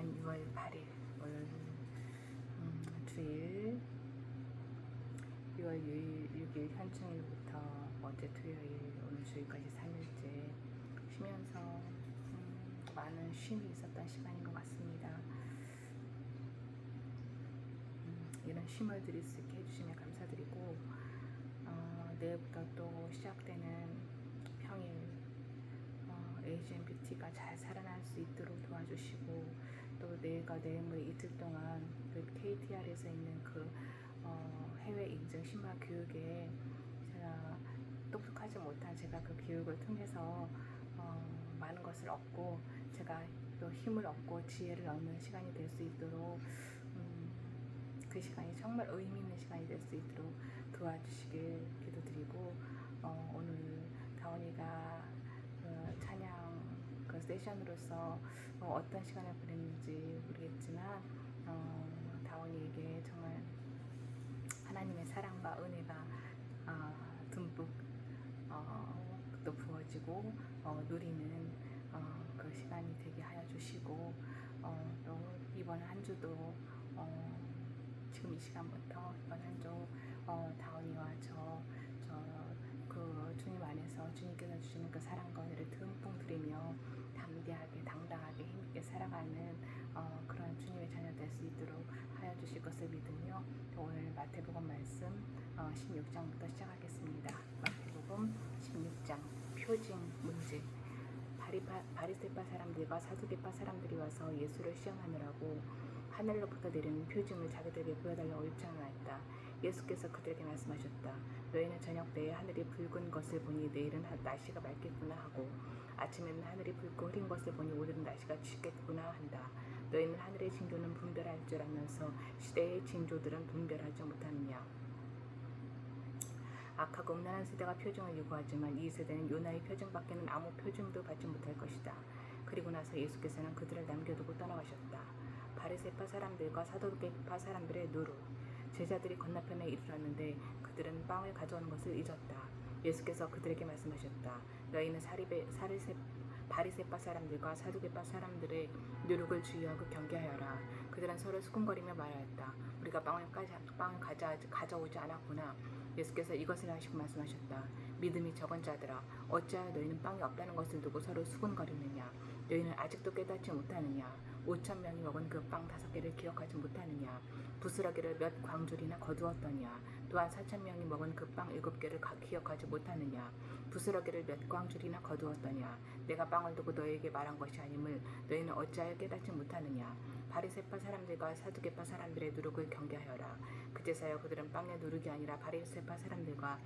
오늘은 6월 8일 주일 6월 6일 현충일부터 어제 토요일 오늘 주일까지 3일째 쉬면서 많은 쉼이 있었던 시간인 것 같습니다. 이런 쉼을 드릴 수 있게 해주시면 감사드리고 내일부터 또 시작되는 평일 에이지앤 뷰티가 잘 살아날 수 있도록 도와주시고, 또 내일과 내일모레 이틀 동안 그 KTR에서 있는 그 해외 인증 신발 교육에 제가 똑똑하지 못한 제가 그 교육을 통해서 많은 것을 얻고 제가 또 힘을 얻고 지혜를 얻는 시간이 될 수 있도록 그 시간이 정말 의미 있는 시간이 될 수 있도록 도와주시길 기도드리고, 오늘 다원이가 찬양 그 세션으로서 어떤 시간을 보냈는지 모르겠지만 다원이에게 정말 하나님의 사랑과 은혜가 듬뿍 또 부어지고 누리는 그 시간이 되게 하여 주시고, 또 이번 한 주도 지금 이 시간부터 이번 한 주 다원이와 그 주님 안에서 주님께서 주시는 그 사랑과 은혜를 듬뿍 드리며 담대하게 당당하게 힘있게 살아가는 그런 주님의 자녀 될 수 있도록 하여 주실 것을 믿으며 오늘 마태복음 말씀 16장부터 시작하겠습니다. 마태복음 16장 표징 문제. 바리새파 사람들과 사두개파 사람들이 와서 예수를 시험하느라고 하늘로부터 내리는 표징을 자기들에게 보여달라고 요청하였다. 예수께서 그들에게 말씀하셨다. 너희는 저녁 때에 하늘이 붉은 것을 보니 내일은 날씨가 맑겠구나 하고, 아침에는 하늘이 붉고 흐린 것을 보니 오늘은 날씨가 춥겠구나 한다. 너희는 하늘의 징조는 분별할 줄 알면서 시대의 징조들은 분별하지 못하느냐. 악하고 음란한 세대가 표징을 요구하지만 이 세대는 요나의 표징밖에는 아무 표징도 받지 못할 것이다. 그리고 나서 예수께서는 그들을 남겨두고 떠나가셨다. 바리새파 사람들과 사두개파 사람들의 노릇. 제자들이 건너편에 이르렀는데 그들은 빵을 가져오는 것을 잊었다. 예수께서 그들에게 말씀하셨다. 너희는 바리새파 사람들과 사두개파 사람들의 노력을 주의하고 경계하여라. 그들은 서로 수군거리며 말하였다. 우리가 빵을 가져오지 않았구나. 예수께서 이것을 하시고 말씀하셨다. 믿음이 적은 자들아, 어찌하여 너희는 빵이 없다는 것을 두고 서로 수군거리느냐. 너희는 아직도 깨닫지 못하느냐. 5,000명이 먹은 그 빵 5개를 기억하지 못하느냐. 부스러기를 몇 광줄이나 거두었더냐. 또한 4,000명이 먹은 그 빵 7개를 기억하지 못하느냐. 부스러기를 몇 광줄이나 거두었더냐. 내가 빵을 두고 너희에게 말한 것이 아님을 너희는 어찌하여 깨닫지 못하느냐. 바리새파 사람들과 사두개파 사람들의 누룩을 경계하여라. 그제서야 그들은 빵의 누룩이 아니라 바리새파 사람들과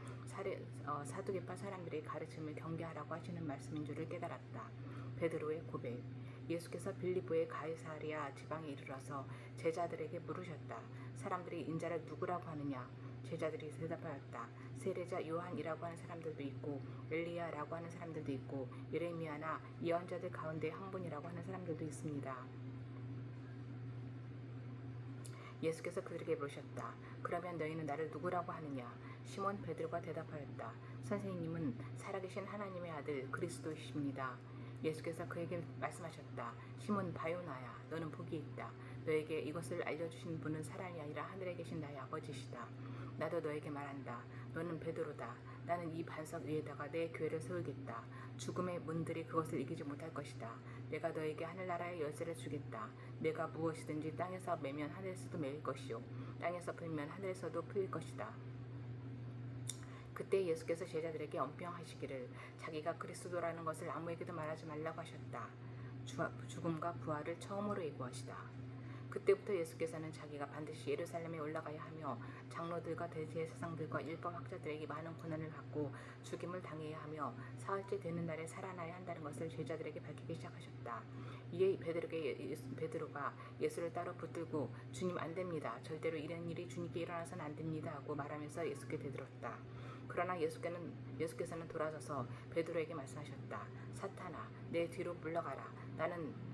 사두개파 사람들의 가르침을 경계하라고 하시는 말씀인 줄을 깨달았다. 베드로의 고백. 예수께서 빌립보의 가이사랴 지방에 이르러서 제자들에게 물으셨다. 사람들이 인자를 누구라고 하느냐? 제자들이 대답하였다. 세례자 요한이라고 하는 사람들도 있고 엘리야라고 하는 사람들도 있고 예레미야나 예언자들 가운데 한 분이라고 하는 사람들도 있습니다. 예수께서 그들에게 물으셨다. 그러면 너희는 나를 누구라고 하느냐? 시몬 베드로가 대답하였다. 선생님은 살아계신 하나님의 아들 그리스도이십니다. 예수께서 그에게 말씀하셨다. 시몬 바요나야, 너는 복이 있다. 너에게 이것을 알려주신 분은 사람이 아니라 하늘에 계신 나의 아버지시다. 나도 너에게 말한다. 너는 베드로다. 나는 이 반석 위에다가 내 교회를 세우겠다. 죽음의 문들이 그것을 이기지 못할 것이다. 내가 너에게 하늘나라의 열쇠를 주겠다. 내가 무엇이든지 땅에서 매면 하늘에서도 매일 것이요 땅에서 풀면 하늘에서도 풀릴 것이다. 그때 예수께서 제자들에게 엄평하시기를 자기가 그리스도라는 것을 아무에게도 말하지 말라고 하셨다. 죽음과 부활을 처음으로 예고하시다. 그때부터 예수께서는 자기가 반드시 예루살렘에 올라가야 하며 장로들과 대제사장들과 율법학자들에게 많은 고난을 받고 죽임을 당해야 하며 사흘째 되는 날에 살아나야 한다는 것을 제자들에게 밝히기 시작하셨다. 이에 베드로가 예수를 따로 붙들고 주님 안 됩니다. 절대로 이런 일이 주님께 일어나서는 안 됩니다 하고 말하면서 예수께 대들었다. 그러나 예수께서는 돌아서서 베드로에게 말씀하셨다. 사탄아, 내 뒤로 물러가라.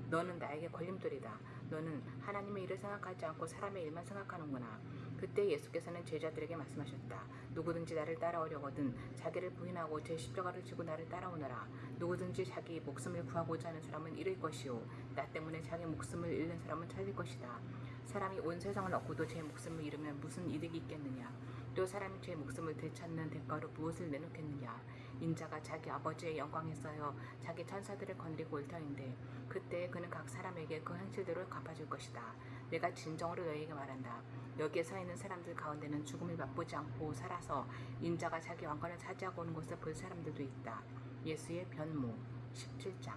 너는 나에게 걸림돌이다. 너는 하나님의 일을 생각하지 않고 사람의 일만 생각하는구나. 그때 예수께서는 제자들에게 말씀하셨다. 누구든지 나를 따라오려거든 자기를 부인하고 제 십자가를 지고 나를 따라오너라. 누구든지 자기 목숨을 구하고자 하는 사람은 잃을 것이요 나 때문에 자기 목숨을 잃는 사람은 찾을 것이다. 사람이 온 세상을 얻고도 제 목숨을 잃으면 무슨 이득이 있겠느냐. 또 사람이 제 목숨을 되찾는 대가로 무엇을 내놓겠느냐. 인자가 자기 아버지의 영광에 쌓여 자기 천사들을 건드리고 올 터인데 그때 그는 각 사람에게 그 행실대로 갚아줄 것이다. 내가 진정으로 너희에게 말한다. 여기에 서 있는 사람들 가운데는 죽음을 맛보지 않고 살아서 인자가 자기 왕권을 차지하고 오는 것을 볼 사람들도 있다. 예수의 변모 17장.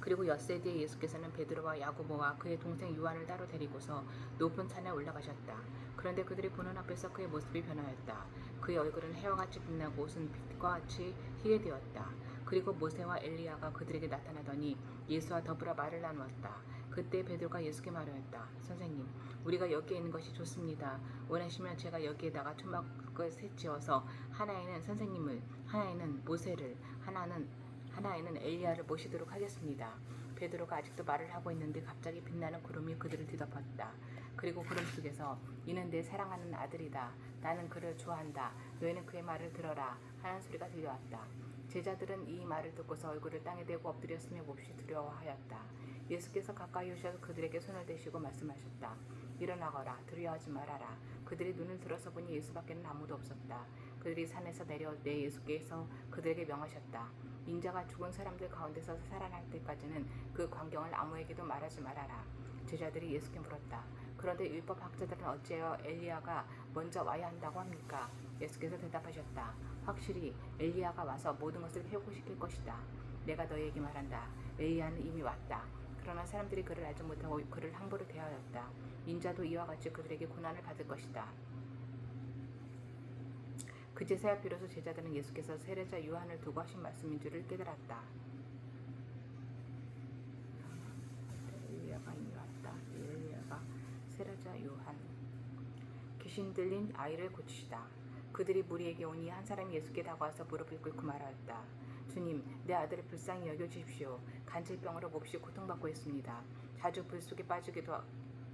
그리고 엿새 뒤에 예수께서는 베드로와 야고보와 그의 동생 요한을 따로 데리고서 높은 산에 올라가셨다. 그런데 그들이 보는 앞에서 그의 모습이 변하였다. 그의 얼굴은 해와같이 빛나고 옷은 빛과 같이 희게 되었다. 그리고 모세와 엘리야가 그들에게 나타나더니 예수와 더불어 말을 나누었다. 그때 베드로가 예수께 말하였다. 선생님, 우리가 여기에 있는 것이 좋습니다. 원하시면 제가 여기에다가 초막을 셋 지어서 하나에는 선생님을, 하나에는 모세를, 하나에는 엘리야를 모시도록 하겠습니다. 베드로가 아직도 말을 하고 있는데 갑자기 빛나는 구름이 그들을 뒤덮었다. 그리고 구름 속에서 이는 내 사랑하는 아들이다. 나는 그를 좋아한다. 너희는 그의 말을 들어라. 하는 소리가 들려왔다. 제자들은 이 말을 듣고서 얼굴을 땅에 대고 엎드렸으며 몹시 두려워하였다. 예수께서 가까이 오셔서 그들에게 손을 대시고 말씀하셨다. 일어나거라. 두려워하지 말아라. 그들이 눈을 들어서 보니 예수밖에는 아무도 없었다. 그들이 산에서 내려올 때 예수께서 그들에게 명하셨다. 인자가 죽은 사람들 가운데서 살아날 때까지는 그 광경을 아무에게도 말하지 말아라. 제자들이 예수께 물었다. 그런데 율법 학자들은 어찌하여 엘리야가 먼저 와야 한다고 합니까? 예수께서 대답하셨다. 확실히 엘리야가 와서 모든 것을 회복시킬 것이다. 내가 너희에게 말한다. 엘리야는 이미 왔다. 그러나 사람들이 그를 알지 못하고 그를 함부로 대하였다. 인자도 이와 같이 그들에게 고난을 받을 것이다. 그제서야 비로소 제자들은 예수께서 세례자 요한을 두고 하신 말씀인 줄을 깨달았다. 엘리야가 이미 왔다. 엘리야가 세례자 요한. 귀신 들린 아이를 고치시다. 그들이 무리에게 오니 한 사람이 예수께 다가와서 무릎을 꿇고 말하였다. 주님, 내 아들을 불쌍히 여겨주십시오. 간질병으로 몹시 고통받고 있습니다. 자주 불 속에 빠지기도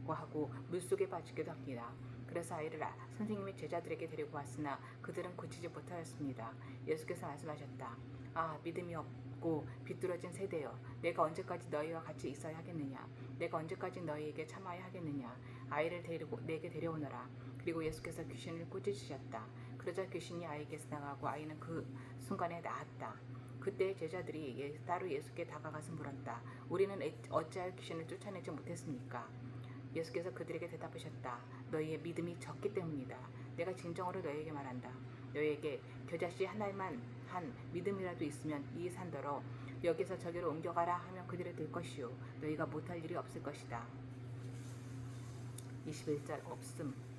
하고 물속에 빠지기도 합니다. 그래서 아이를 선생님의 제자들에게 데리고 왔으나 그들은 고치지 못하였습니다. 예수께서 말씀하셨다. 아, 믿음이 없고 비뚤어진 세대여, 내가 언제까지 너희와 같이 있어야 하겠느냐? 내가 언제까지 너희에게 참아야 하겠느냐? 아이를 내게 데려오너라. 그리고 예수께서 귀신을 꾸짖으셨다. 그러자 귀신이 아이에게서 나가고 아이는 그 순간에 나았다. 그때 제자들이 따로 예수께 다가가서 물었다. 우리는 어찌하여 귀신을 쫓아내지 못했습니까? 예수께서 그들에게 대답하셨다. 너희의 믿음이 적기 때문이다. 내가 진정으로 너희에게 말한다. 너희에게 겨자씨 하나만 한 믿음이라도 있으면 이 산더러 여기서 저기로 옮겨가라 하면 그들이 될 것이요 너희가 못할 일이 없을 것이다. 21절 없음.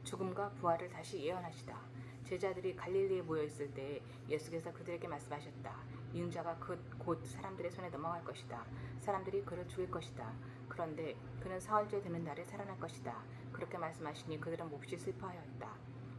죽음과 부활을 다시 예언하시다. 제자들이 갈릴리에 모여있을 때 예수께서 그들에게 말씀하셨다. 인자가 곧 사람들의 손에 넘어갈 것이다. 사람들이 그를 죽일 것이다. 그런데 그는 사흘째 되는 날에 살아날 것이다. 그렇게 말씀하시니 그들은 몹시 슬퍼하였다.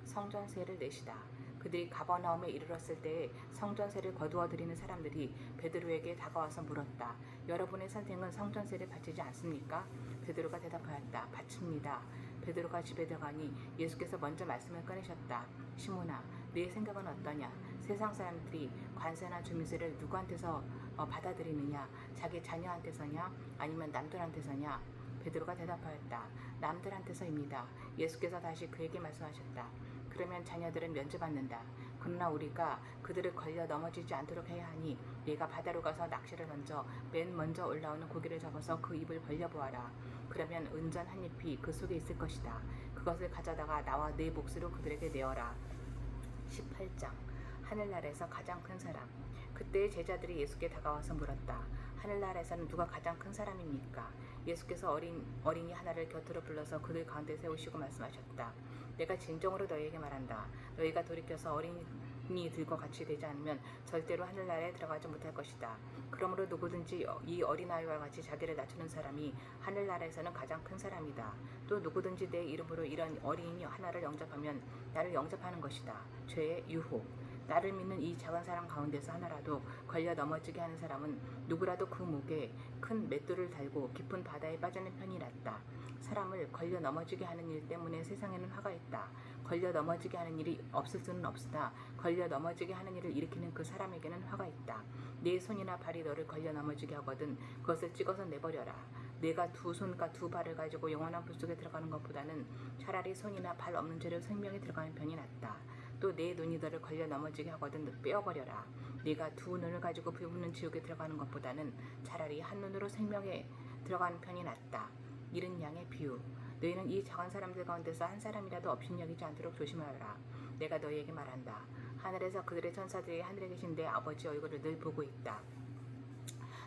성전세를 내시다. 그들이 가버나움에 이르렀을 때에 성전세를 거두어 드리는 사람들이 베드로에게 다가와서 물었다. 여러분의 선생은 성전세를 바치지 않습니까? 베드로가 대답하였다. 바칩니다. 베드로가 집에 들어가니 예수께서 먼저 말씀을 꺼내셨다. 시몬아, 네 생각은 어떠냐? 세상 사람들이 관세나 주민세를 누구한테서 받아들이느냐? 자기 자녀한테서냐? 아니면 남들한테서냐? 베드로가 대답하였다. 남들한테서입니다. 예수께서 다시 그에게 말씀하셨다. 그러면 자녀들은 면제받는다. 그러나 우리가 그들을 걸려 넘어지지 않도록 해야 하니 네가 바다로 가서 낚시를 던져 맨 먼저 올라오는 고기를 잡아서 그 입을 벌려보아라. 그러면 은전 한 잎이 그 속에 있을 것이다. 그것을 가져다가 나와 네 몫으로 그들에게 내어라. 18장. 하늘나라에서 가장 큰 사람. 그때 제자들이 예수께 다가와서 물었다. 하늘나라에서는 누가 가장 큰 사람입니까? 예수께서 어린이 하나를 곁으로 불러서 그들 가운데 세우시고 말씀하셨다. 내가 진정으로 너희에게 말한다. 너희가 돌이켜서 돈이 들과 같이 되지 않으면 절대로 하늘나라에 들어가지 못할 것이다. 그러므로 누구든지 이 어린아이와 같이 자기를 낮추는 사람이 하늘나라에서는 가장 큰 사람이다. 또 누구든지 내 이름으로 이런 어린이 하나를 영접하면 나를 영접하는 것이다. 죄의 유혹. 나를 믿는 이 작은 사람 가운데서 하나라도 걸려 넘어지게 하는 사람은 누구라도 그 목에 큰 맷돌을 달고 깊은 바다에 빠지는 편이 낫다. 사람을 걸려 넘어지게 하는 일 때문에 세상에는 화가 있다. 걸려 넘어지게 하는 일이 없을 수는 없으나 걸려 넘어지게 하는 일을 일으키는 그 사람에게는 화가 있다. 네 손이나 발이 너를 걸려 넘어지게 하거든 그것을 찍어서 내버려라. 내가 두 손과 두 발을 가지고 영원한 불 속에 들어가는 것보다는 차라리 손이나 발 없는 죄로 생명에 들어가는 편이 낫다. 또 내 눈이 너를 걸려 넘어지게 하거든 빼어버려라. 네가 두 눈을 가지고 불붙는 지옥에 들어가는 것보다는 차라리 한 눈으로 생명에 들어가는 편이 낫다. 이른 양의 비유. 너희는 이 작은 사람들 가운데서 한 사람이라도 업신여기지 않도록 조심하여라. 내가 너희에게 말한다. 하늘에서 그들의 천사들이 하늘에 계신 내 아버지 얼굴을 늘 보고 있다.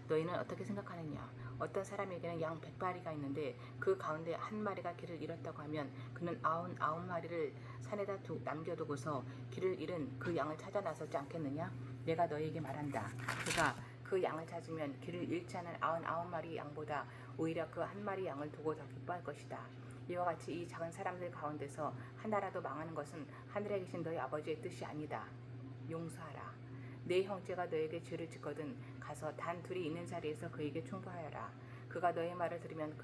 너희는 어떻게 생각하느냐? 어떤 사람에게는 양 100마리가 있는데 그 가운데 한 마리가 길을 잃었다고 하면 그는 99마리를 산에다 남겨두고서 길을 잃은 그 양을 찾아 나서지 않겠느냐? 내가 너희에게 말한다. 그가 그 양을 찾으면 길을 잃지 않은 99마리 양보다 오히려 그 한 마리 양을 두고 더 기뻐할 것이다. 이와 같이 이 작은 사람들 가운데서 하나라도 망하는 것은 하늘에 계신 너희 아버지의 뜻이 아니다. 용서하라. 네 형제가 너에게 죄를 짓거든 가서 단 둘이 있는 자리에서 그에게 충고하여라. 그가 너의 말을 들으면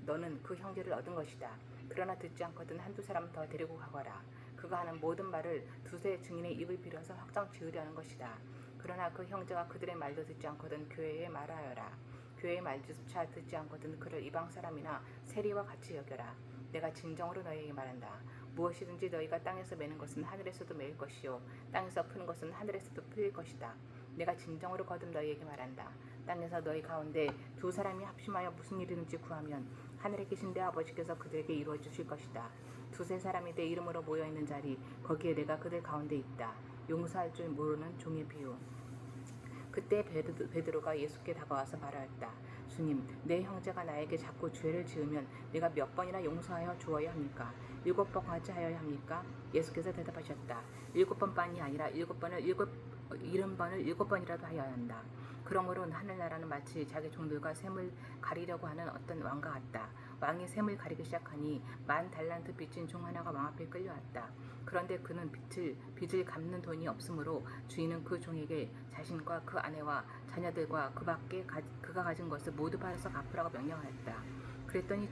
너는 그 형제를 얻은 것이다. 그러나 듣지 않거든 한두 사람 더 데리고 가거라. 그가 하는 모든 말을 두세 증인의 입을 빌어서 확정 지으려는 것이다. 그러나 그 형제가 그들의 말도 듣지 않거든 교회에 말하여라. 교회의 말조차 듣지 않거든 그를 이방 사람이나 세리와 같이 여겨라. 내가 진정으로 너희에게 말한다. 무엇이든지 너희가 땅에서 매는 것은 하늘에서도 매일 것이요 땅에서 푸는 것은 하늘에서도 풀릴 것이다. 내가 진정으로 거듭 너희에게 말한다. 땅에서 너희 가운데 두 사람이 합심하여 무슨 일이든지 구하면 하늘에 계신 내 아버지께서 그들에게 이루어 주실 것이다. 두세 사람이 내 이름으로 모여있는 자리 거기에 내가 그들 가운데 있다. 용서할 줄 모르는 종의 비유. 그때 베드로가 예수께 다가와서 말하였다. 주님, 내 형제가 나에게 자꾸 죄를 지으면 내가 몇 번이나 용서하여 주어야 합니까? 7번까지 하여야 합니까? 예수께서 대답하셨다. 7번만이 아니라 70번을 7번이라도 하여야 한다. 그러므로 하늘나라는 마치 자기 종들과 샘을 가리려고 하는 어떤 왕과 같다. 왕이 샘을 가리기 시작하니 10,000달란트 빚진 종 하나가 왕 앞에 끌려왔다. 그런데 그는 빚을 갚는 돈이 없으므로 주인은 그 종에게 자신과 그 아내와 자녀들과 그 밖에 그가 가진 것을 모두 팔아서 갚으라고 명령하였다. 그랬더니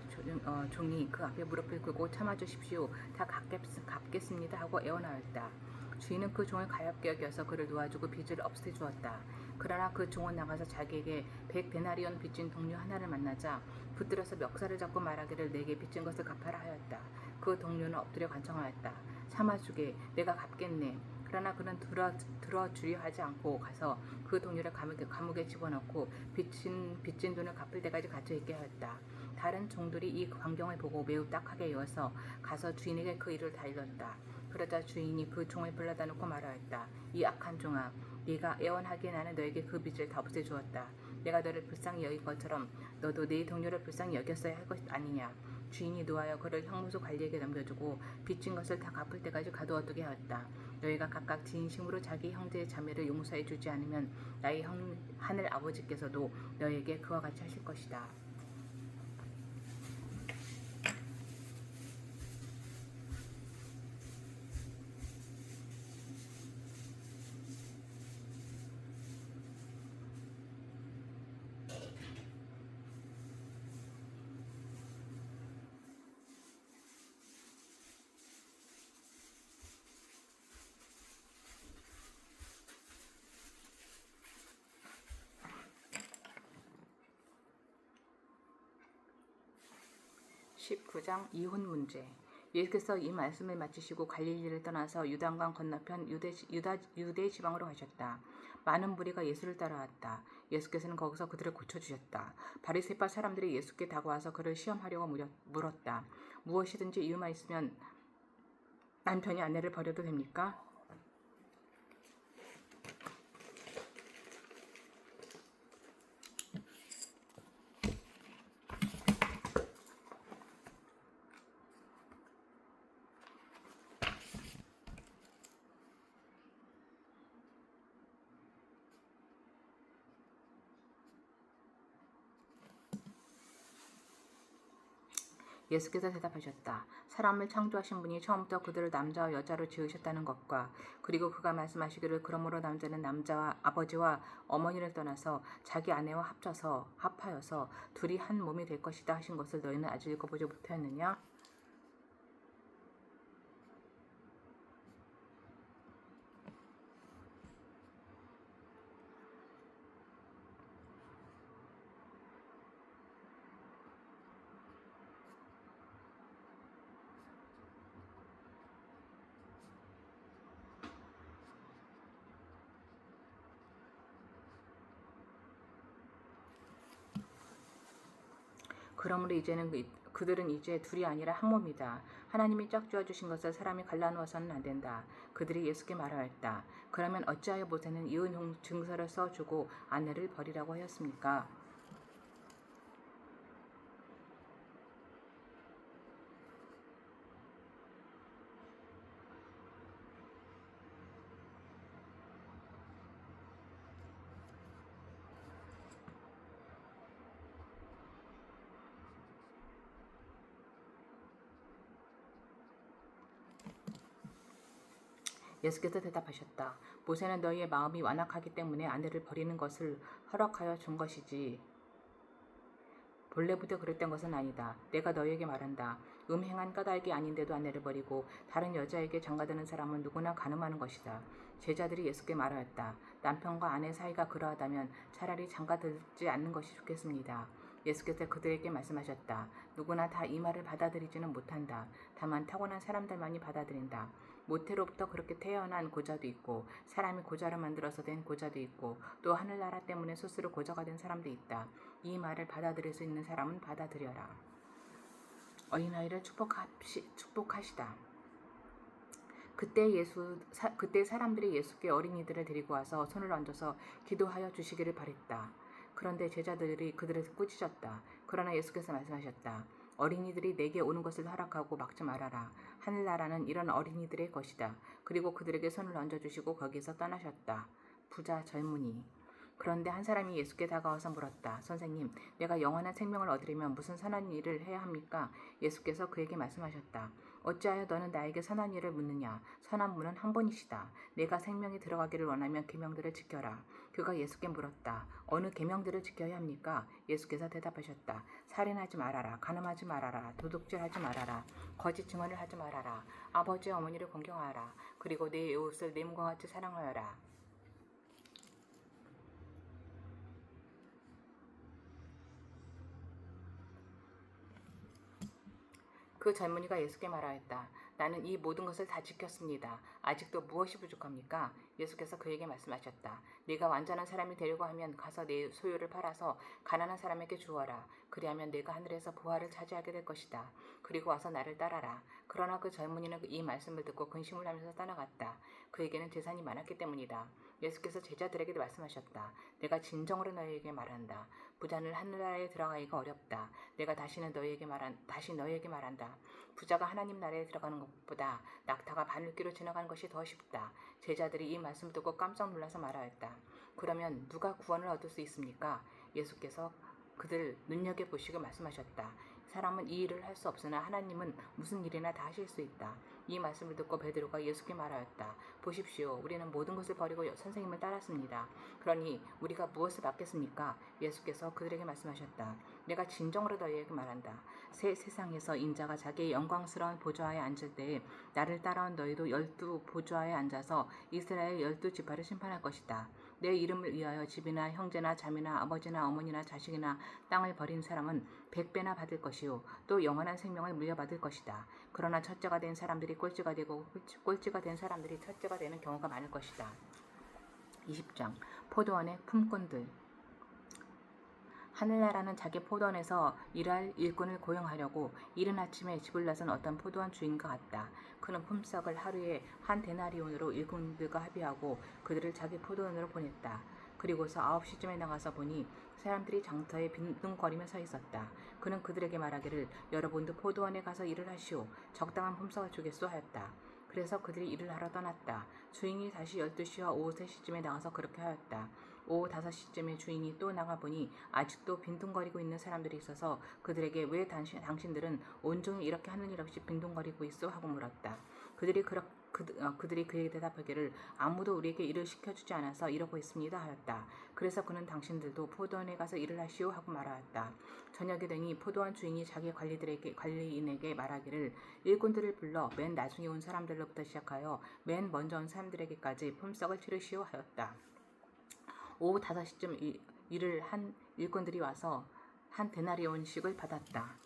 종이 그 앞에 무릎을 꿇고 참아주십시오. 다 갚겠습니다 하고 애원하였다. 주인은 그 종을 가엾게 여겨서 그를 놓아주고 빚을 없애주었다. 그러나 그 종은 나가서 자기에게 100데나리온 빚진 동료 하나를 만나자 붙들어서 멱살을 잡고 말하기를 내게 빚진 것을 갚아라 하였다. 그 동료는 엎드려 간청하였다. 참아주게, 내가 갚겠네. 그러나 그는 들어주려 하지 않고 가서 그 동료를 감옥에 집어넣고 빚진 돈을 갚을 때까지 갇혀있게 하였다. 다른 종들이 이 광경을 보고 매우 딱하게 여겨서 가서 주인에게 그 일을 다 일렀다. 그러자 주인이 그 종을 불러다 놓고 말하였다. 이 악한 종아, 네가 애원하기에 나는 너에게 그 빚을 다 없애주었다. 내가 너를 불쌍히 여긴 것처럼 너도 네 동료를 불쌍히 여겼어야 할 것 아니냐. 주인이 노하여 그를 형무소 관리에게 넘겨주고 빚진 것을 다 갚을 때까지 가두어두게 하였다. 너희가 각각 진심으로 자기 형제의 자매를 용서해 주지 않으면 나의 하늘 아버지께서도 너에게 그와 같이 하실 것이다. 19장 이혼 문제. 예수께서 이 말씀을 마치시고 갈릴리를 떠나서 유단강 건너편 유대 지방으로 가셨다. 많은 무리가 예수를 따라왔다. 예수께서는 거기서 그들을 고쳐주셨다. 바리새파 사람들이 예수께 다가와서 그를 시험하려고 물었다. 무엇이든지 이유만 있으면 남편이 아내를 버려도 됩니까? 예수께서 대답하셨다. 사람을 창조하신 분이 처음부터 그들을 남자와 여자로 지으셨다는 것과 그리고 그가 말씀하시기를 그러므로 남자는 남자와 아버지와 어머니를 떠나서 자기 아내와 합하여서 둘이 한 몸이 될 것이다 하신 것을 너희는 아직 읽어보지 못하였느냐? 그러므로 이제는 그들은 이제 둘이 아니라 한 몸이다. 하나님이 짝지어 주신 것을 사람이 갈라놓아서는 안 된다. 그들이 예수께 말하였다. 그러면 어찌하여 모세는 이혼 증서를 써주고 아내를 버리라고 하였습니까? 예수께서 대답하셨다. 모세는 너희의 마음이 완악하기 때문에 아내를 버리는 것을 허락하여 준 것이지 본래부터 그랬던 것은 아니다. 내가 너희에게 말한다. 음행한 까닭이 아닌데도 아내를 버리고 다른 여자에게 장가드는 사람은 누구나 간음하는 것이다. 제자들이 예수께 말하였다. 남편과 아내 사이가 그러하다면 차라리 장가들지 않는 것이 좋겠습니다. 예수께서 그들에게 말씀하셨다. 누구나 다 이 말을 받아들이지는 못한다. 다만 타고난 사람들만이 받아들인다. 모태로부터 그렇게 태어난 고자도 있고 사람이 고자를 만들어서 된 고자도 있고 또 하늘나라 때문에 스스로 고자가 된 사람도 있다. 이 말을 받아들일 수 있는 사람은 받아들여라. 어린아이를 축복하시다. 그때 사람들이 예수께 어린이들을 데리고 와서 손을 얹어서 기도하여 주시기를 바랬다. 그런데 제자들이 그들을 꾸짖었다. 그러나 예수께서 말씀하셨다. 어린이들이 내게 오는 것을 허락하고 막지 말아라. 하늘나라는 이런 어린이들의 것이다. 그리고 그들에게 손을 얹어주시고 거기서 떠나셨다. 부자 젊은이. 그런데 한 사람이 예수께 다가와서 물었다. 선생님, 내가 영원한 생명을 얻으려면 무슨 선한 일을 해야 합니까? 예수께서 그에게 말씀하셨다. 어찌하여 너는 나에게 선한 일을 묻느냐? 선한 분은 한 분이시다. 내가 생명이 들어가기를 원하면 계명들을 지켜라. 그가 예수께 물었다. 어느 계명들을 지켜야 합니까? 예수께서 대답하셨다. 살인하지 말아라. 간음하지 말아라. 도둑질하지 말아라. 거짓 증언을 하지 말아라. 아버지와 어머니를 공경하라. 그리고 내 이웃을 내 몸과 같이 사랑하여라. 그 젊은이가 예수께 말하였다. 나는 이 모든 것을 다 지켰습니다. 아직도 무엇이 부족합니까? 예수께서 그에게 말씀하셨다. 네가 완전한 사람이 되려고 하면 가서 내 소유를 팔아서 가난한 사람에게 주어라. 그리하면 네가 하늘에서 부활을 차지하게 될 것이다. 그리고 와서 나를 따라라. 그러나 그 젊은이는 이 말씀을 듣고 근심을 하면서 떠나갔다. 그에게는 재산이 많았기 때문이다. 예수께서 제자들에게 말씀하셨다. 내가 진정으로 너희에게 말한다. 부자는 하늘나라에 들어가기가 어렵다. 내가 다시 너희에게 말한다. 부자가 하나님 나라에 들어가는 것보다 낙타가 바늘귀로 지나가는 것이 더 쉽다. 제자들이 이 말씀을 듣고 깜짝 놀라서 말하였다. 그러면 누가 구원을 얻을 수 있습니까? 예수께서 그들 눈여겨보시고 말씀하셨다. 사람은 이 일을 할 수 없으나 하나님은 무슨 일이나 다 하실 수 있다. 이 말씀을 듣고 베드로가 예수께 말하였다. 보십시오. 우리는 모든 것을 버리고 선생님을 따랐습니다. 그러니 우리가 무엇을 받겠습니까? 예수께서 그들에게 말씀하셨다. 내가 진정으로 너희에게 말한다. 새 세상에서 인자가 자기의 영광스러운 보좌에 앉을 때에 나를 따라온 너희도 12 보좌에 앉아서 이스라엘 12지파를 심판할 것이다. 내 이름을 위하여 집이나 형제나 자매나 아버지나 어머니나 자식이나 땅을 버린 사람은 100배나 받을 것이요 또 영원한 생명을 물려받을 것이다. 그러나 첫째가 된 사람들이 꼴찌가 되고 꼴찌가 된 사람들이 첫째가 되는 경우가 많을 것이다. 20장 포도원의 품꾼들. 하늘나라는 자기 포도원에서 일할 일꾼을 고용하려고 이른 아침에 집을 나선 어떤 포도원 주인과 같다. 그는 품삯을 하루에 한 데나리온으로 일꾼들과 합의하고 그들을 자기 포도원으로 보냈다. 그리고서 9시쯤에 나가서 보니 사람들이 장터에 빈둥거리며 서 있었다. 그는 그들에게 말하기를 여러분도 포도원에 가서 일을 하시오. 적당한 품삯을 주겠소 하였다. 그래서 그들이 일을 하러 떠났다. 주인이 다시 12시와 오후 3시쯤에 나가서 그렇게 하였다. 오후 5시쯤에 주인이 또 나가보니 아직도 빈둥거리고 있는 사람들이 있어서 그들에게 왜 당신들은 온종일 이렇게 하는 일 없이 빈둥거리고 있어? 하고 물었다. 그들이 그에게 대답하기를 아무도 우리에게 일을 시켜주지 않아서 이러고 있습니다 하였다. 그래서 그는 당신들도 포도원에 가서 일을 하시오 하고 말하였다. 저녁이 되니 포도원 주인이 자기 관리인에게 말하기를 일꾼들을 불러 맨 나중에 온 사람들로부터 시작하여 맨 먼저 온 사람들에게까지 품삯을 치르시오 하였다. 오후 5시쯤 일을 한 일꾼들이 와서 한 데나리온씩을 받았다.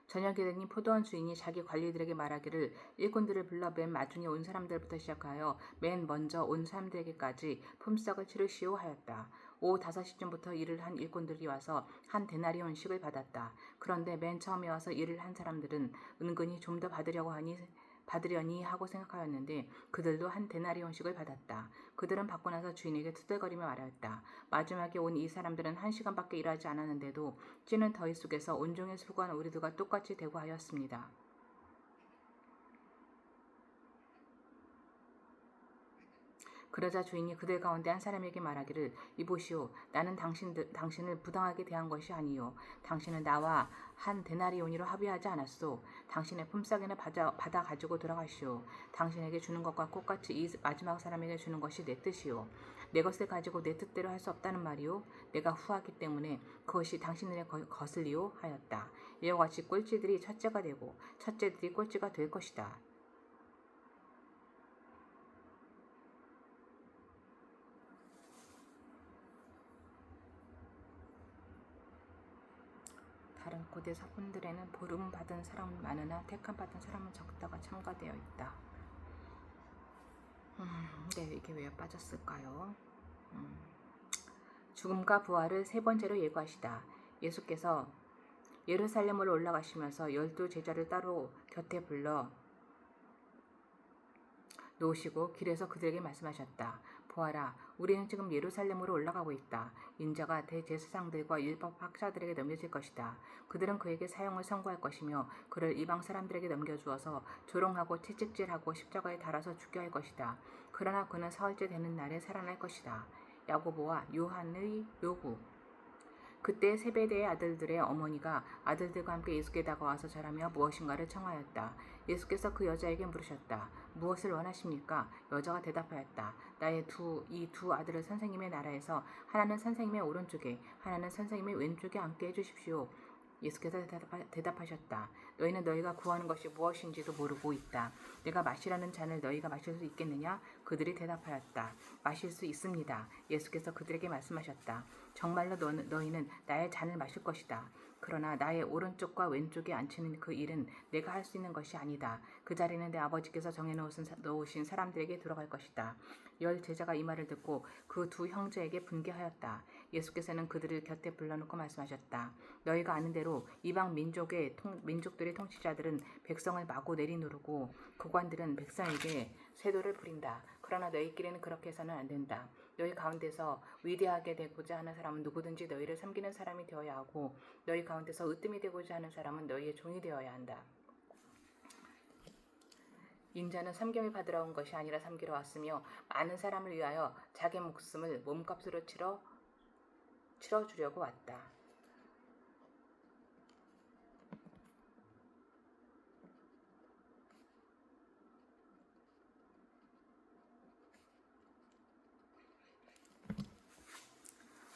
저녁이 되니 포도원 주인이 자기 관리들에게 말하기를 일꾼들을 불러 맨 마중에 온 사람들부터 시작하여 맨 먼저 온 사람들에게까지 품삯을 치르시오 하였다. 오후 5시쯤부터 일을 한 일꾼들이 와서 한 데나리온씩을 받았다. 그런데 맨 처음에 와서 일을 한 사람들은 은근히 좀 더 받으려니 하고 생각하였는데 그들도 한 데나리온씩을 받았다. 그들은 받고 나서 주인에게 투덜거리며 말하였다. 마지막에 온 이 사람들은 1시간밖에 일하지 않았는데도 찌는 더위 속에서 온종일 수고한 우리들과 똑같이 대우하였습니다. 그러자 주인이 그들 가운데 한 사람에게 말하기를 이보시오. 나는 당신을 부당하게 대한 것이 아니요. 당신은 나와 한 데나리온으로 합의하지 않았소. 당신의 품삯이나 받아 가지고 돌아가시오. 당신에게 주는 것과 똑같이 이 마지막 사람에게 주는 것이 내 뜻이요. 내 것을 가지고 내 뜻대로 할 수 없다는 말이요. 내가 후하기 때문에 그것이 당신들의 것을리요 하였다. 이와 같이 꼴찌들이 첫째가 되고 첫째들이 꼴찌가 될 것이다. 다른 고대 사본들에는 보름 받은 사람은 많으나 택함 받은 사람은 적다가 첨가되어 있다. 네, 이게 왜 빠졌을까요? 죽음과 부활을 세 번째로 예고하시다. 예수께서 예루살렘으로 올라가시면서 12 제자를 따로 곁에 불러 놓으시고 길에서 그들에게 말씀하셨다. 보아라, 우리는 지금 예루살렘으로 올라가고 있다. 인자가 대제사장들과 율법 학자들에게 넘겨질 것이다. 그들은 그에게 사형을 선고할 것이며 그를 이방 사람들에게 넘겨주어서 조롱하고 채찍질하고 십자가에 달아서 죽게 할 것이다. 그러나 그는 사흘째 되는 날에 살아날 것이다. 야고보와 요한의 요구. 그때 세베대의 아들들의 어머니가 아들들과 함께 예수께 다가와서 절하며 무엇인가를 청하였다. 예수께서 그 여자에게 물으셨다. 무엇을 원하십니까? 여자가 대답하였다. 나의 이 두 아들을 선생님의 나라에서 하나는 선생님의 오른쪽에 하나는 선생님의 왼쪽에 앉게 해주십시오. 예수께서 대답하셨다. 너희는 너희가 구하는 것이 무엇인지도 모르고 있다. 내가 마시라는 잔을 너희가 마실 수 있겠느냐? 그들이 대답하였다. 마실 수 있습니다. 예수께서 그들에게 말씀하셨다. 정말로 너희는 나의 잔을 마실 것이다. 그러나 나의 오른쪽과 왼쪽에 앉히는 그 일은 내가 할 수 있는 것이 아니다. 그 자리는 내 아버지께서 정해놓으신 사람들에게 들어갈 것이다. 10 제자가 이 말을 듣고 그 두 형제에게 분개하였다. 예수께서는 그들을 곁에 불러놓고 말씀하셨다. 너희가 아는 대로 이방 민족들의 통치자들은 백성을 마구 내리누르고 고관들은 백성에게 세도를 부린다. 그러나 너희끼리는 그렇게 해서는 안 된다. 너희 가운데서 위대하게 되고자 하는 사람은 누구든지 너희를 섬기는 사람이 되어야 하고 너희 가운데서 으뜸이 되고자 하는 사람은 너희의 종이 되어야 한다. 인자는 섬김을 받으러 온 것이 아니라 섬기러 왔으며 많은 사람을 위하여 자기 목숨을 몸값으로 치러주려고 왔다.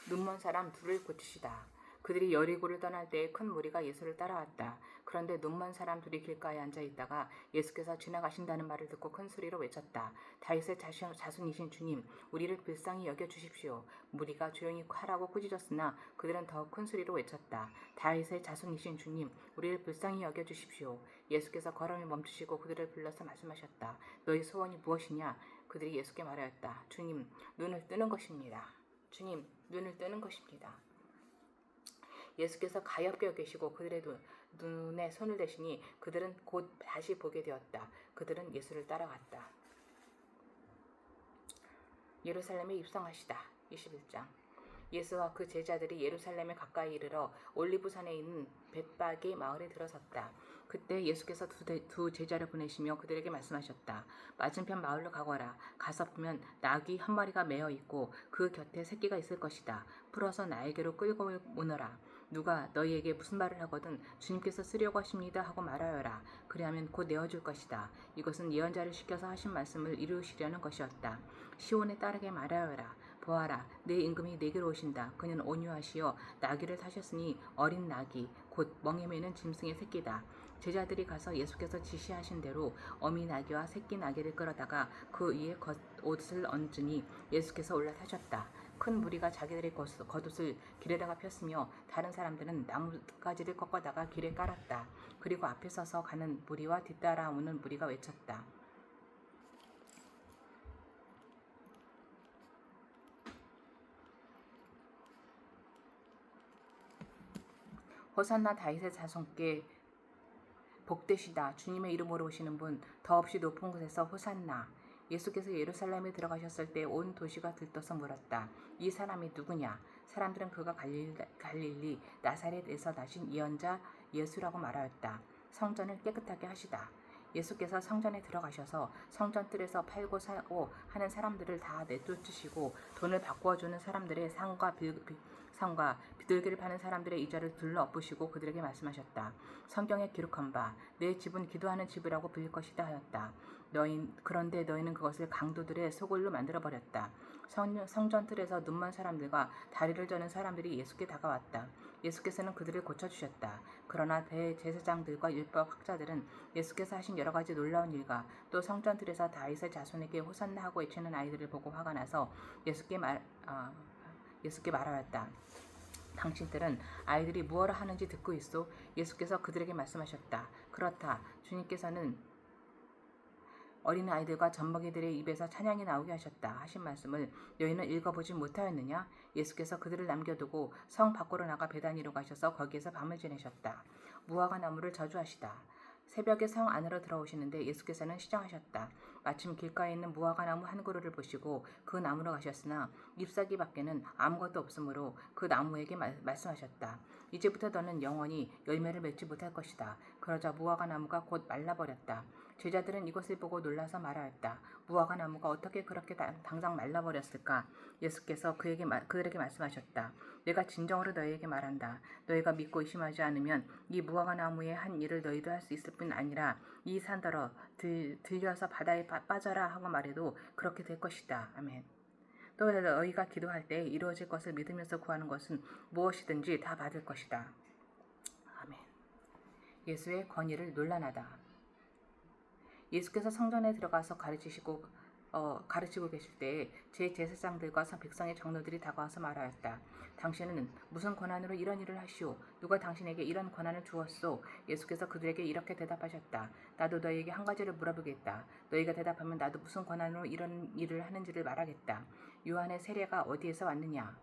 눈먼 사람 둘을 고치시다. 그들이 여리고를 떠날 때에 큰 무리가 예수를 따라왔다. 그런데 눈먼 사람 둘이 길가에 앉아 있다가 예수께서 지나가신다는 말을 듣고 큰 소리로 외쳤다. 다윗의 자손이신 주님, 우리를 불쌍히 여겨 주십시오. 무리가 조용히 하라고 꾸짖었으나 그들은 더 큰 소리로 외쳤다. 다윗의 자손이신 주님, 우리를 불쌍히 여겨 주십시오. 예수께서 걸음을 멈추시고 그들을 불러서 말씀하셨다. 너희 소원이 무엇이냐? 그들이 예수께 말하였다. 주님, 눈을 뜨는 것입니다. 주님, 눈을 뜨는 것입니다. 예수께서 가엾게 여기시고 그들의 눈에 손을 대시니 그들은 곧 다시 보게 되었다. 그들은 예수를 따라갔다. 예루살렘에 입성하시다. 21장. 예수와 그 제자들이 예루살렘에 가까이 이르러 올리브산에 있는 벳바게 마을에 들어섰다. 그때 예수께서 두 제자를 보내시며 그들에게 말씀하셨다. 맞은편 마을로 가거라. 가서 보면 낙이 한 마리가 매어 있고 그 곁에 새끼가 있을 것이다. 풀어서 나에게로 끌고 오너라. 누가 너희에게 무슨 말을 하거든 주님께서 쓰려고 하십니다 하고 말하여라. 그리하면 곧 내어줄 것이다. 이것은 예언자를 시켜서 하신 말씀을 이루시려는 것이었다. 시온에 따르게 말하여라. 보아라, 내 임금이 내게로 오신다. 그는 온유하시어 나귀를 타셨으니 어린 나귀 곧 멍에 매는 짐승의 새끼다. 제자들이 가서 예수께서 지시하신 대로 어미 나귀와 새끼 나귀를 끌어다가 그 위에 겉옷을 얹으니 예수께서 올라타셨다. 큰 무리가 자기들의 겉옷을 길에다가 폈으며 다른 사람들은 나뭇가지를 꺾어다가 길에 깔았다. 그리고 앞에 서서 가는 무리와 뒤따라오는 무리가 외쳤다. 호산나 다윗의 자손께 복되시다. 주님의 이름으로 오시는 분 더없이 높은 곳에서 호산나. 예수께서 예루살렘에 들어가셨을 때 온 도시가 들떠서 물었다. 이 사람이 누구냐? 사람들은 그가 갈릴리 나사렛에서 나신 예언자 예수라고 말하였다. 성전을 깨끗하게 하시다. 예수께서 성전에 들어가셔서 성전 뜰에서 팔고 사고 하는 사람들을 다 내쫓으시고 돈을 바꾸어주는 사람들의 상과 비둘기를 파는 사람들의 이자를 둘러 엎으시고 그들에게 말씀하셨다. 성경에 기록한 바 내 집은 기도하는 집이라고 불릴 것이다 하였다. 그런데 너희는 그것을 강도들의 소굴로 만들어버렸다. 성전 뜰에서 눈먼 사람들과 다리를 저는 사람들이 예수께 다가왔다. 예수께서는 그들을 고쳐주셨다. 그러나 대제사장들과 율법학자들은 예수께서 하신 여러 가지 놀라운 일과 또 성전 뜰에서 다윗의 자손에게 호산나 하고 외치는 아이들을 보고 화가 나서 예수께 말하였다. 당신들은 아이들이 무엇을 하는지 듣고 있소? 예수께서 그들에게 말씀하셨다. 그렇다. 주님께서는 어린아이들과 젖먹이들의 입에서 찬양이 나오게 하셨다 하신 말씀을 너희는 읽어보지 못하였느냐? 예수께서 그들을 남겨두고 성 밖으로 나가 베다니로 가셔서 거기에서 밤을 지내셨다. 무화과 나무를 저주하시다. 새벽에 성 안으로 들어오시는데 예수께서는 시장하셨다. 마침 길가에 있는 무화과 나무 한 그루를 보시고 그 나무로 가셨으나 잎사귀 밖에는 아무것도 없으므로 그 나무에게 말씀하셨다. 이제부터 너는 영원히 열매를 맺지 못할 것이다. 그러자 무화과 나무가 곧 말라버렸다. 제자들은 이것을 보고 놀라서 말하였다. 무화과 나무가 어떻게 그렇게 당장 말라버렸을까? 예수께서 그들에게 말씀하셨다. 내가 진정으로 너희에게 말한다. 너희가 믿고 의심하지 않으면 이 무화과 나무의 한 일을 너희도 할 수 있을 뿐 아니라 이 산더러 들려서 바다에 빠져라 하고 말해도 그렇게 될 것이다. 아멘. 또 너희가 기도할 때 이루어질 것을 믿으면서 구하는 것은 무엇이든지 다 받을 것이다. 아멘. 예수의 권위를 논란하다. 예수께서 성전에 들어가서 가르치고 계실 때에 제사장들과 백성의 장로들이 다가와서 말하였다. 당신은 무슨 권한으로 이런 일을 하시오? 누가 당신에게 이런 권한을 주었소? 예수께서 그들에게 이렇게 대답하셨다. 나도 너희에게 한 가지를 물어보겠다. 너희가 대답하면 나도 무슨 권한으로 이런 일을 하는지를 말하겠다. 요한의 세례가 어디에서 왔느냐?